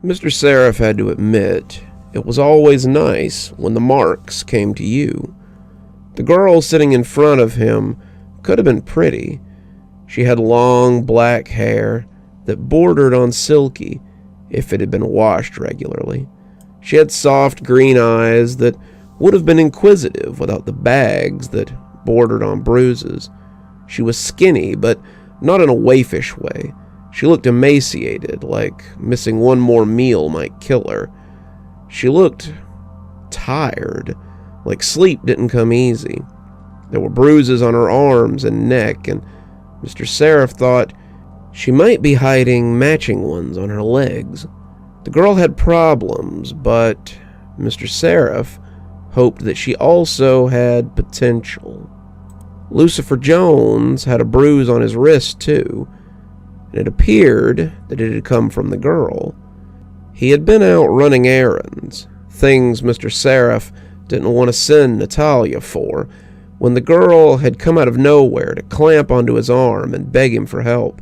Mr. Sereph had to admit it was always nice when the marks came to you. The girl sitting in front of him could have been pretty. She had long black hair that bordered on silky if it had been washed regularly. She had soft green eyes that would have been inquisitive without the bags that bordered on bruises. She was skinny, but not in a waifish way. She looked emaciated, like missing one more meal might kill her. She looked tired, like sleep didn't come easy. There were bruises on her arms and neck, and Mr. Sereph thought she might be hiding matching ones on her legs. The girl had problems, but Mr. Sereph hoped that she also had potential. Lucifer Jones had a bruise on his wrist, too, and it appeared that it had come from the girl. He had been out running errands, things Mr. Sereph didn't want to send Natalia for, when the girl had come out of nowhere to clamp onto his arm and beg him for help.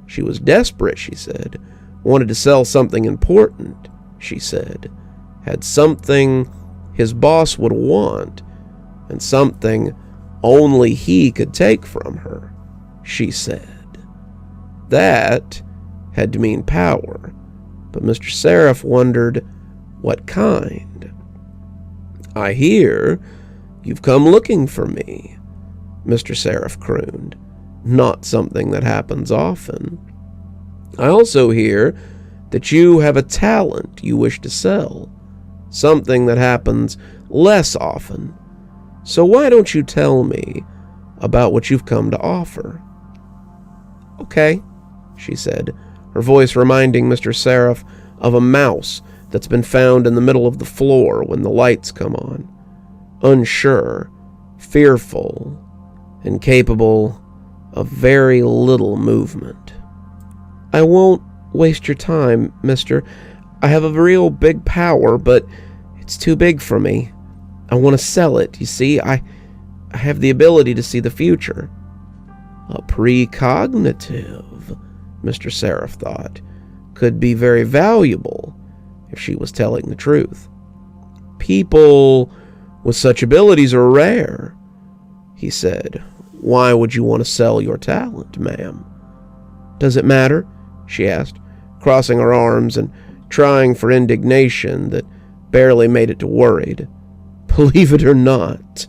She was desperate, she said, wanted to sell something important, she said, had something his boss would want, and something only he could take from her, she said. That had to mean power, but Mr. Sereph wondered what kind. "I hear you've come looking for me," Mr. Sereph crooned. "Not something that happens often. I also hear that you have a talent you wish to sell, something that happens less often. So why don't you tell me about what you've come to offer?" "Okay," she said, her voice reminding Mr. Sereph of a mouse that's been found in the middle of the floor when the lights come on. Unsure, fearful, and capable of very little movement. "I won't waste your time, mister. I have a real big power, but it's too big for me. I want to sell it, you see. I have the ability to see the future." A precognitive, Mr. Sereph thought, could be very valuable if she was telling the truth. "People with such abilities are rare," he said. "Why would you want to sell your talent, ma'am?" "Does it matter?" she asked, crossing her arms and trying for indignation that barely made it to worried. "Believe it or not,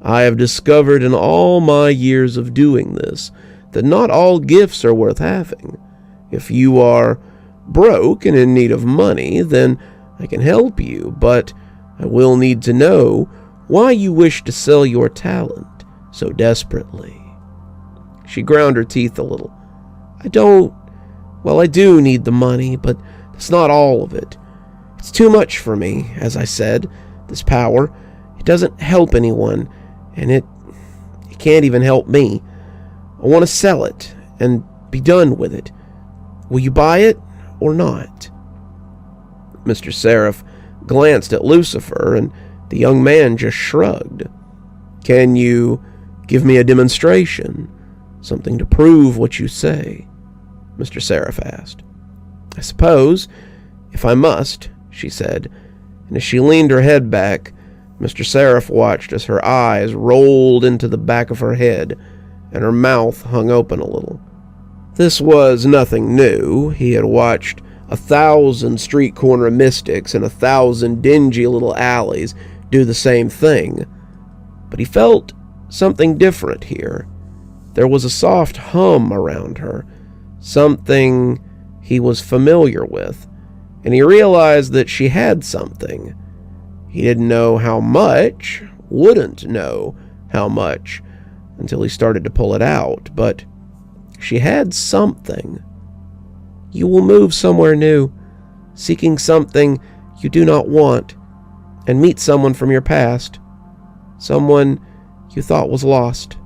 I have discovered in all my years of doing this that not all gifts are worth having. If you are broke and in need of money, then I can help you, but I will need to know why you wish to sell your talent so desperately." She ground her teeth a little. I do need the money, but that's not all of it. It's too much for me, as I said, this power. It doesn't help anyone, and it can't even help me. I want to sell it and be done with it. Will you buy it or not?" Mr. Sereph glanced at Lucifer, and the young man just shrugged. "Can you give me a demonstration? Something to prove what you say?" Mr. Sereph asked. "I suppose, if I must," she said, and as she leaned her head back, Mr. Sereph watched as her eyes rolled into the back of her head and her mouth hung open a little. This was nothing new. He had watched 1,000 street corner mystics and 1,000 dingy little alleys do the same thing, but he felt something different here. There was a soft hum around her, something he was familiar with, and he realized that she had something. He didn't know how much, wouldn't know how much, until he started to pull it out, but she had something. "You will move somewhere new, seeking something you do not want, and meet someone from your past, someone you thought was lost."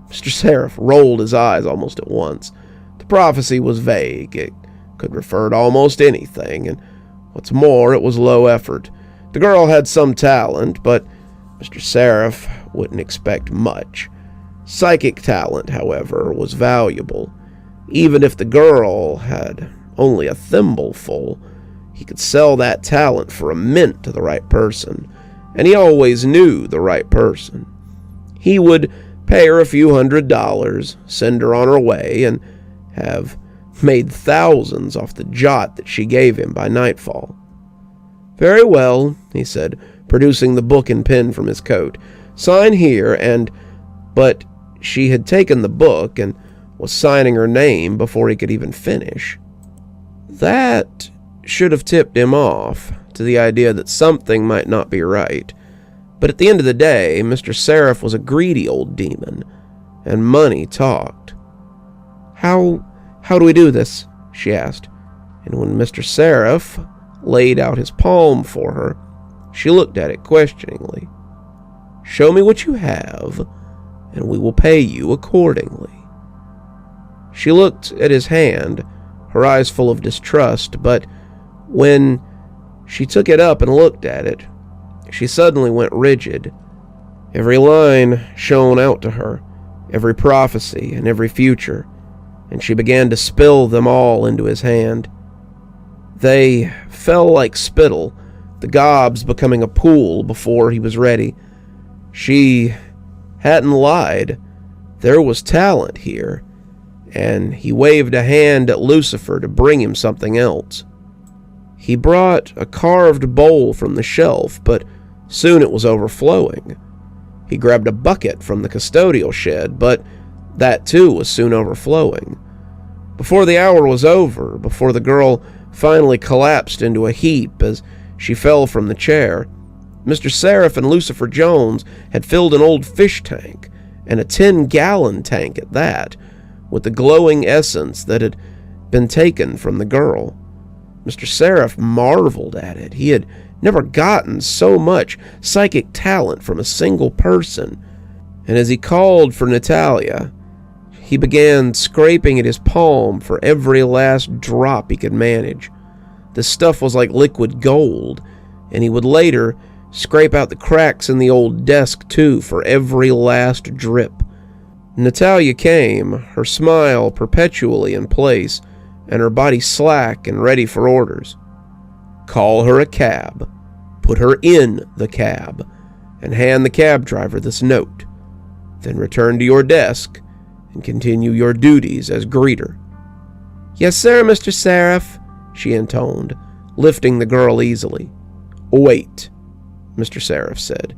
Mr. Sereph rolled his eyes almost at once. The prophecy was vague. It could refer to almost anything, and what's more, it was low effort. The girl had some talent, but Mr. Sereph wouldn't expect much. Psychic talent, however, was valuable. Even if the girl had only a thimbleful, he could sell that talent for a mint to the right person, and he always knew the right person. He would pay her a few $100s, send her on her way, and have made thousands off the jot that she gave him by nightfall. "Very well," he said, producing the book and pen from his coat. "Sign here, and—" But she had taken the book and was signing her name before he could even finish. That should have tipped him off to the idea that something might not be right. But at the end of the day, Mr. Sereph was a greedy old demon, and money talked. How do we do this?" she asked, and when Mr. Sereph laid out his palm for her, she looked at it questioningly. "Show me what you have, and we will pay you accordingly." She looked at his hand, her eyes full of distrust, but when she took it up and looked at it, she suddenly went rigid. Every line shone out to her, every prophecy and every future, and she began to spill them all into his hand. They fell like spittle, the gobs becoming a pool before he was ready. She hadn't lied. There was talent here, and he waved a hand at Lucifer to bring him something else. He brought a carved bowl from the shelf, but soon it was overflowing. He grabbed a bucket from the custodial shed, but that too was soon overflowing. Before the hour was over, before the girl finally collapsed into a heap as she fell from the chair, Mr. Sereph and Lucifer Jones had filled an old fish tank, and a 10-gallon tank at that, with the glowing essence that had been taken from the girl. Mr. Sereph marveled at it. He had never gotten so much psychic talent from a single person, and as he called for Natalia, he began scraping at his palm for every last drop he could manage. The stuff was like liquid gold, and he would later scrape out the cracks in the old desk too for every last drip. Natalia came, her smile perpetually in place, and her body slack and ready for orders. Call her a cab, put her in the cab, and hand the cab driver this note. Then return to your desk and continue your duties as greeter. Yes, sir, Mr. Sereph, she intoned, lifting the girl easily. Wait, Mr. Sereph said,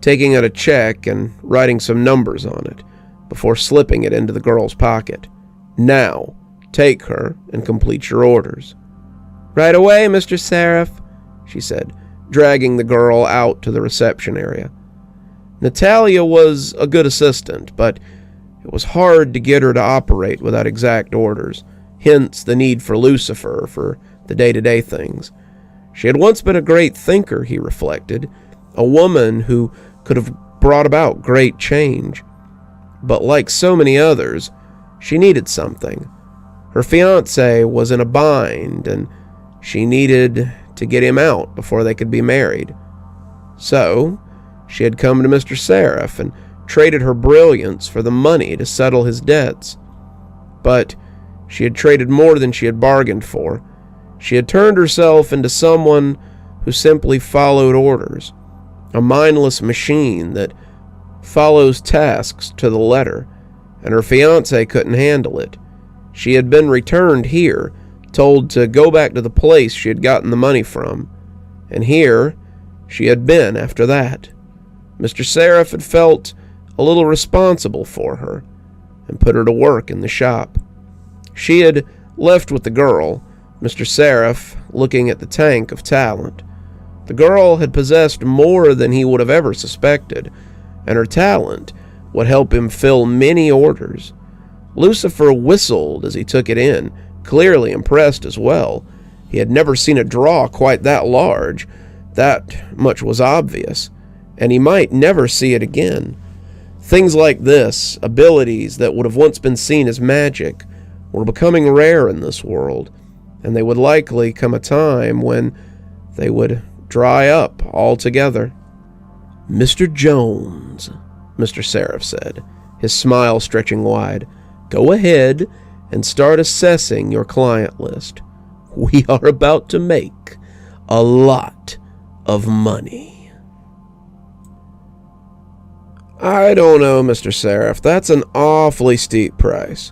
taking out a check and writing some numbers on it, before slipping it into the girl's pocket. Now, take her and complete your orders. Right away, Mr. Sereph, she said, dragging the girl out to the reception area. Natalia was a good assistant, but it was hard to get her to operate without exact orders, hence the need for Lucifer for the day-to-day things. She had once been a great thinker, he reflected, a woman who could have brought about great change. But like so many others, she needed something. Her fiancé was in a bind, and she needed to get him out before they could be married. So, she had come to Mr. Sereph and traded her brilliance for the money to settle his debts. But she had traded more than she had bargained for. She had turned herself into someone who simply followed orders, a mindless machine that follows tasks to the letter, and her fiancé couldn't handle it. She had been returned here, told to go back to the place she had gotten the money from, and here she had been after that. Mr. Sereph had felt a little responsible for her and put her to work in the shop. She had left with the girl, Mr. Sereph looking at the tank of talent. The girl had possessed more than he would have ever suspected, and her talent would help him fill many orders. Lucifer whistled as he took it in, clearly impressed as well. He had never seen a draw quite that large. That much was obvious, and he might never see it again. Things like this, abilities that would have once been seen as magic, were becoming rare in this world, and they would likely come a time when they would dry up altogether. Mr. Jones, Mr. Sereph said, his smile stretching wide, go ahead and start assessing your client list. We are about to make a lot of money. I don't know, Mr. Sereph. That's an awfully steep price.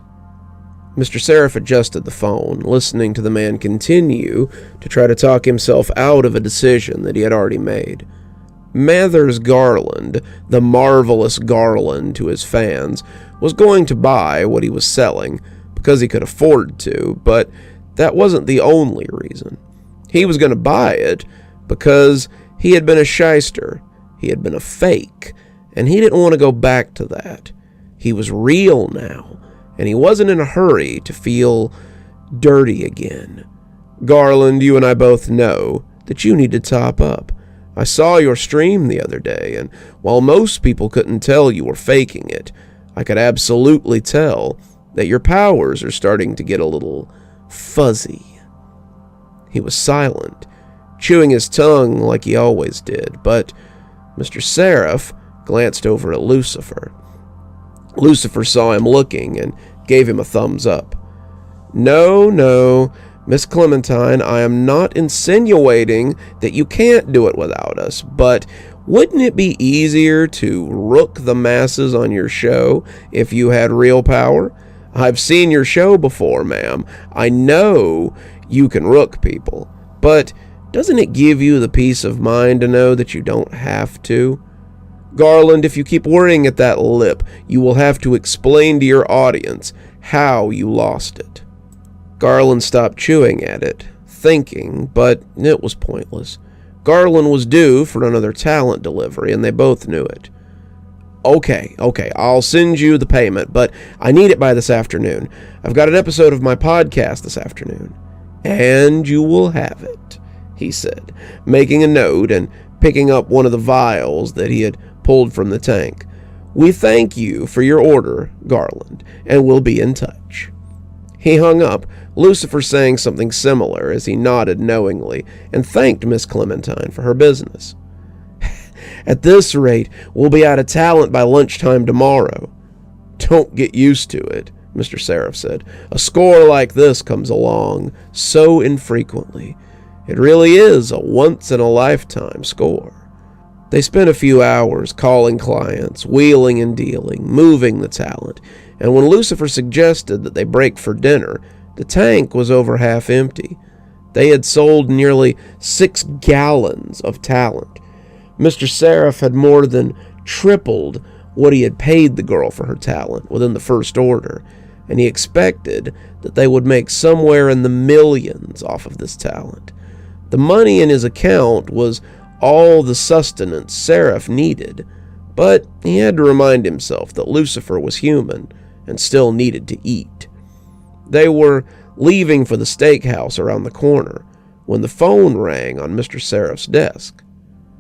Mr. Sereph adjusted the phone, listening to the man continue to try to talk himself out of a decision that he had already made. Mather's Garland, the marvelous Garland to his fans, was going to buy what he was selling because he could afford to, but that wasn't the only reason. He was going to buy it because he had been a shyster, he had been a fake, and he didn't want to go back to that. He was real now, and he wasn't in a hurry to feel dirty again. Garland, you and I both know that you need to top up. I saw your stream the other day, and while most people couldn't tell you were faking it, I could absolutely tell that your powers are starting to get a little fuzzy. He was silent, chewing his tongue like he always did, but Mr. Sereph glanced over at Lucifer. Lucifer saw him looking and gave him a thumbs up. No, Miss Clementine, I am not insinuating that you can't do it without us, but wouldn't it be easier to rook the masses on your show if you had real power? I've seen your show before, ma'am. I know you can rook people, but doesn't it give you the peace of mind to know that you don't have to? Garland, if you keep worrying at that lip, you will have to explain to your audience how you lost it. Garland stopped chewing at it, thinking, but it was pointless. Garland was due for another talent delivery, and they both knew it. Okay, I'll send you the payment, but I need it by this afternoon. I've got an episode of my podcast this afternoon. And you will have it, he said, making a note and picking up one of the vials that he had pulled from the tank. We thank you for your order, Garland, and we'll be in touch. He hung up, Lucifer saying something similar as he nodded knowingly and thanked Miss Clementine for her business. At this rate, we'll be out of talent by lunchtime tomorrow. Don't get used to it, Mr. Sereph said. A score like this comes along so infrequently. It really is a once-in-a-lifetime score. They spent a few hours calling clients, wheeling and dealing, moving the talent, and when Lucifer suggested that they break for dinner, the tank was over half empty. They had sold nearly 6 gallons of talent. Mr. Sereph had more than tripled what he had paid the girl for her talent within the first order, and he expected that they would make somewhere in the millions off of this talent. The money in his account was all the sustenance Sereph needed, but he had to remind himself that Lucifer was human and still needed to eat. They were leaving for the steakhouse around the corner when the phone rang on Mr. Sereph's desk.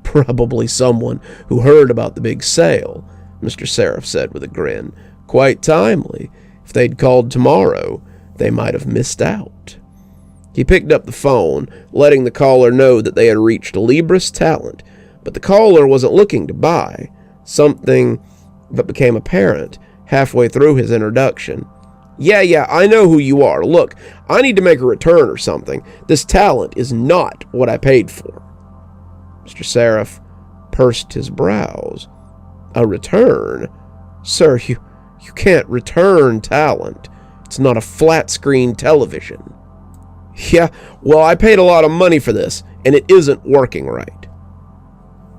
Probably someone who heard about the big sale, Mr. Sereph said with a grin. Quite timely. If they'd called tomorrow, they might have missed out. He picked up the phone, letting the caller know that they had reached Libris Talent, but the caller wasn't looking to buy, something that became apparent halfway through his introduction. Yeah, I know who you are. Look, I need to make a return or something. This talent is not what I paid for. Mr. Sereph pursed his brows. A return? Sir, you can't return talent. It's not a flat-screen television. Yeah, well, I paid a lot of money for this, and it isn't working right.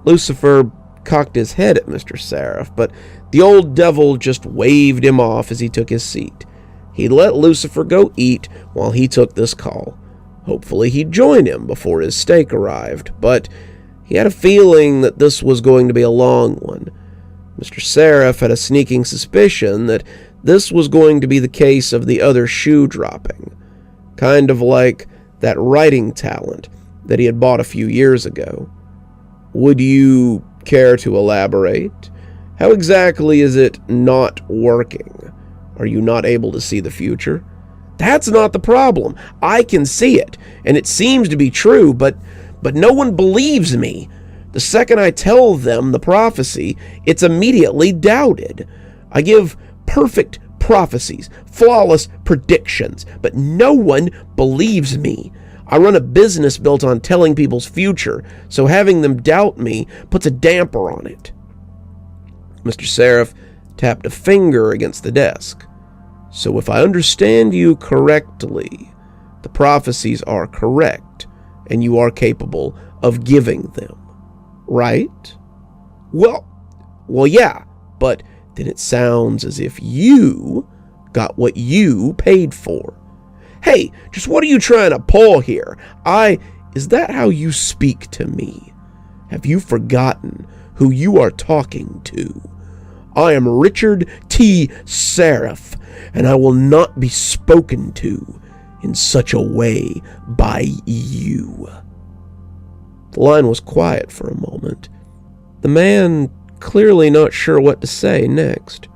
Lucifer cocked his head at Mr. Sereph, but the old devil just waved him off as he took his seat. He'd let Lucifer go eat while he took this call. Hopefully he'd join him before his steak arrived, but he had a feeling that this was going to be a long one. Mr. Sereph had a sneaking suspicion that this was going to be the case of the other shoe dropping, kind of like that writing talent that he had bought a few years ago. Would you care to elaborate? How exactly is it not working? Are you not able to see the future? That's not the problem. I can see it, and it seems to be true, but no one believes me. The second I tell them the prophecy, it's immediately doubted. I give perfect prophecies, flawless predictions, but no one believes me. I run a business built on telling people's future, so having them doubt me puts a damper on it. Mr. Sereph tapped a finger against the desk. So if I understand you correctly, the prophecies are correct, and you are capable of giving them, right? Well, yeah, but then it sounds as if you got what you paid for. Hey, just what are you trying to pull here? Is that how you speak to me? Have you forgotten who you are talking to? I am Richard T. Sereph, and I will not be spoken to in such a way by you. The line was quiet for a moment. The man clearly not sure what to say next.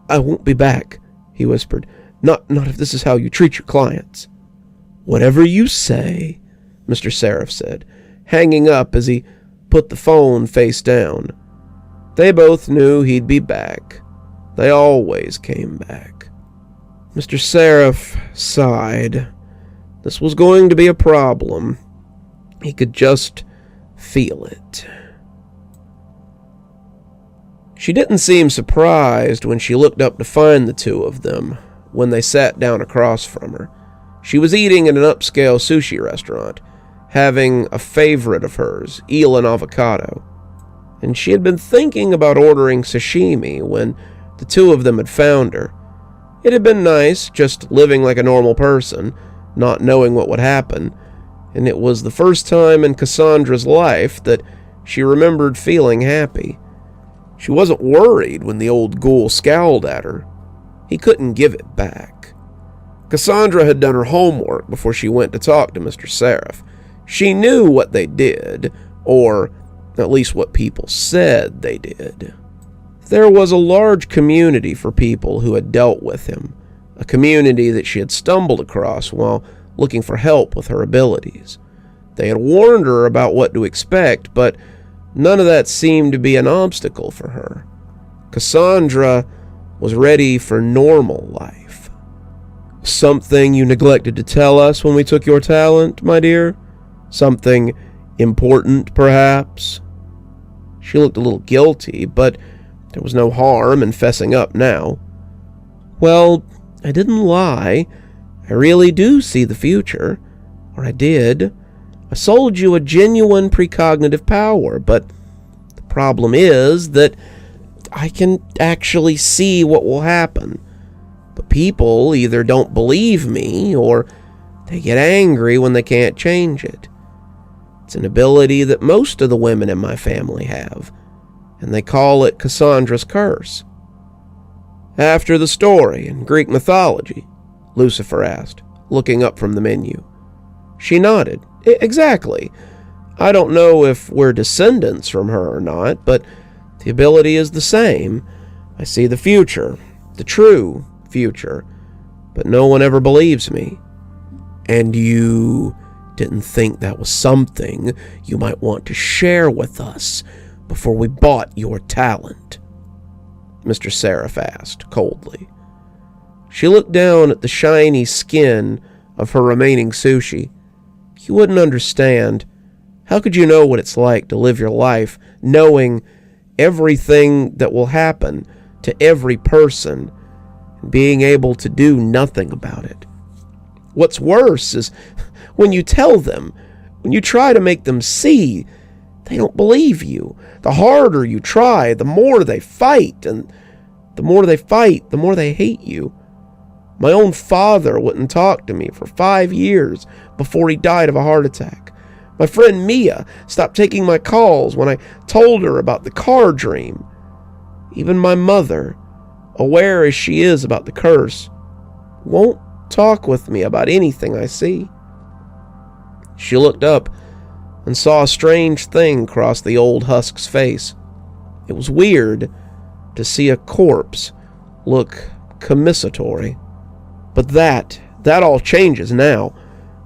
I won't be back, he whispered. Not if this is how you treat your clients. Whatever you say, Mr. Sereph said, hanging up as he put the phone face down. They both knew he'd be back. They always came back. Mr. Sereph sighed. This was going to be a problem. He could just feel it. She didn't seem surprised when she looked up to find the two of them when they sat down across from her. She was eating at an upscale sushi restaurant, having a favorite of hers, eel and avocado. And she had been thinking about ordering sashimi when the two of them had found her. It had been nice, just living like a normal person, not knowing what would happen, and it was the first time in Cassandra's life that she remembered feeling happy. She wasn't worried when the old ghoul scowled at her. He couldn't give it back. Cassandra had done her homework before she went to talk to Mr. Sereph. She knew what they did, or at least what people said they did. There was a large community for people who had dealt with him, a community that she had stumbled across while looking for help with her abilities. They had warned her about what to expect, but none of that seemed to be an obstacle for her. Cassandra was ready for normal life. Something you neglected to tell us when we took your talent, my dear? Something important, perhaps? She looked a little guilty, but there was no harm in fessing up now. Well, I didn't lie. I really do see the future. Or I did. I sold you a genuine precognitive power, but the problem is that I can actually see what will happen. But people either don't believe me, or they get angry when they can't change it. It's an ability that most of the women in my family have, and they call it Cassandra's curse. After the story in Greek mythology, Lucifer asked, looking up from the menu. She nodded. Exactly. I don't know if we're descendants from her or not, but the ability is the same. I see the future, the true future, but no one ever believes me. And you didn't think that was something you might want to share with us before we bought your talent? Mr. Sereph asked coldly. She looked down at the shiny skin of her remaining sushi. You wouldn't understand. How could you know what it's like to live your life knowing everything that will happen to every person and being able to do nothing about it? What's worse is when you tell them, when you try to make them see, they don't believe you. The harder you try, the more they fight, and the more they fight, the more they hate you. My own father wouldn't talk to me for 5 years before he died of a heart attack. My friend Mia stopped taking my calls when I told her about the car dream. Even my mother, aware as she is about the curse, won't talk with me about anything I see. She looked up and saw a strange thing cross the old husk's face. It was weird to see a corpse look commissatory. But that all changes now.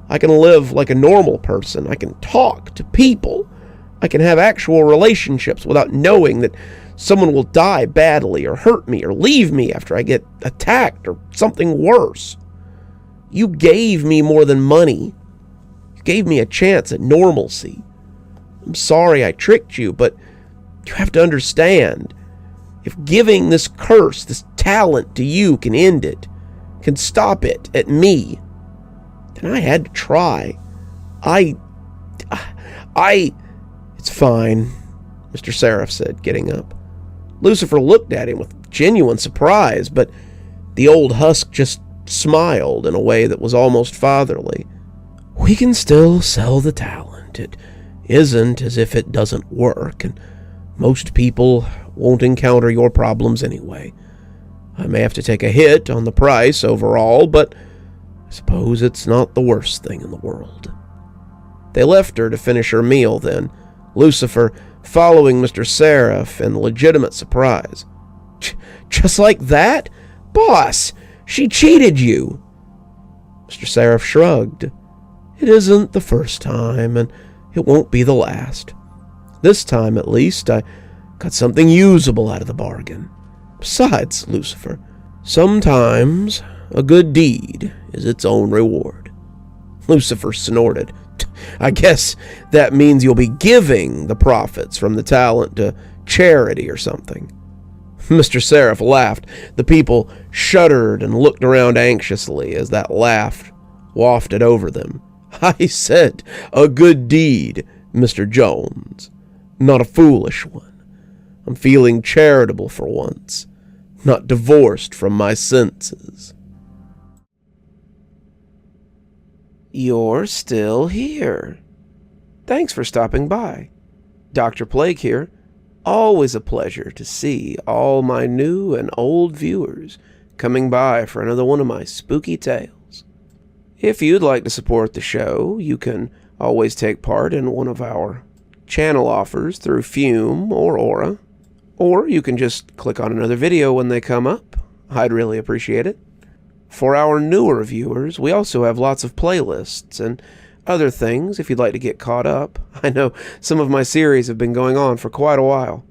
I can live like a normal person. I can talk to people. I can have actual relationships without knowing that someone will die badly or hurt me or leave me after I get attacked or something worse. You gave me more than money. You gave me a chance at normalcy. I'm sorry I tricked you, but you have to understand. If giving this curse, this talent to you can end it, can stop it at me, then I had to try. It's fine, Mr. Sereph said, getting up. Lucifer looked at him with genuine surprise, but the old husk just smiled in a way that was almost fatherly. We can still sell the talent. It isn't as if it doesn't work, and most people won't encounter your problems anyway. I may have to take a hit on the price overall, but I suppose it's not the worst thing in the world. They left her to finish her meal then, Lucifer following Mr. Sereph in legitimate surprise. Just like that? Boss, she cheated you. Mr. Sereph shrugged. It isn't the first time, and it won't be the last. This time, at least, I got something usable out of the bargain. Besides, Lucifer, sometimes a good deed is its own reward. Lucifer snorted. I guess that means you'll be giving the profits from the talent to charity or something. Mr. Sereph laughed. The people shuddered and looked around anxiously as that laugh wafted over them. I said a good deed, Mr. Jones, not a foolish one. I'm feeling charitable for once, not divorced from my senses. You're still here. Thanks for stopping by. Dr. Plague here. Always a pleasure to see all my new and old viewers coming by for another one of my spooky tales. If you'd like to support the show, you can always take part in one of our channel offers through Fume or Aura, or you can just click on another video when they come up. I'd really appreciate it. For our newer viewers, we also have lots of playlists and other things if you'd like to get caught up. I know some of my series have been going on for quite a while.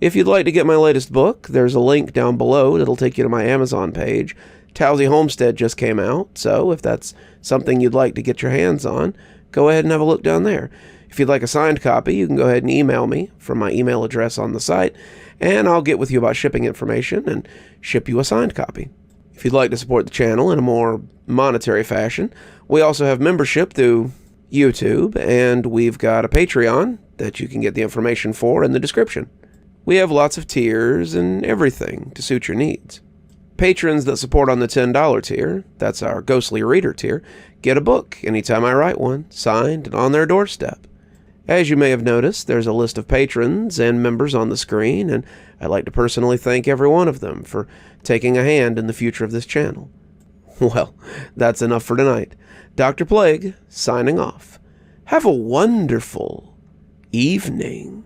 If you'd like to get my latest book, there's a link down below that'll take you to my Amazon page. Towesey Homestead just came out, so if that's something you'd like to get your hands on, go ahead and have a look down there. If you'd like a signed copy, you can go ahead and email me from my email address on the site, and I'll get with you about shipping information and ship you a signed copy. If you'd like to support the channel in a more monetary fashion, we also have membership through YouTube, and we've got a Patreon that you can get the information for in the description. We have lots of tiers and everything to suit your needs. Patrons that support on the $10 tier, that's our Ghostly Reader tier, get a book anytime I write one, signed and on their doorstep. As you may have noticed, there's a list of patrons and members on the screen, and I'd like to personally thank every one of them for taking a hand in the future of this channel. Well, that's enough for tonight. Dr. Plague, signing off. Have a wonderful evening.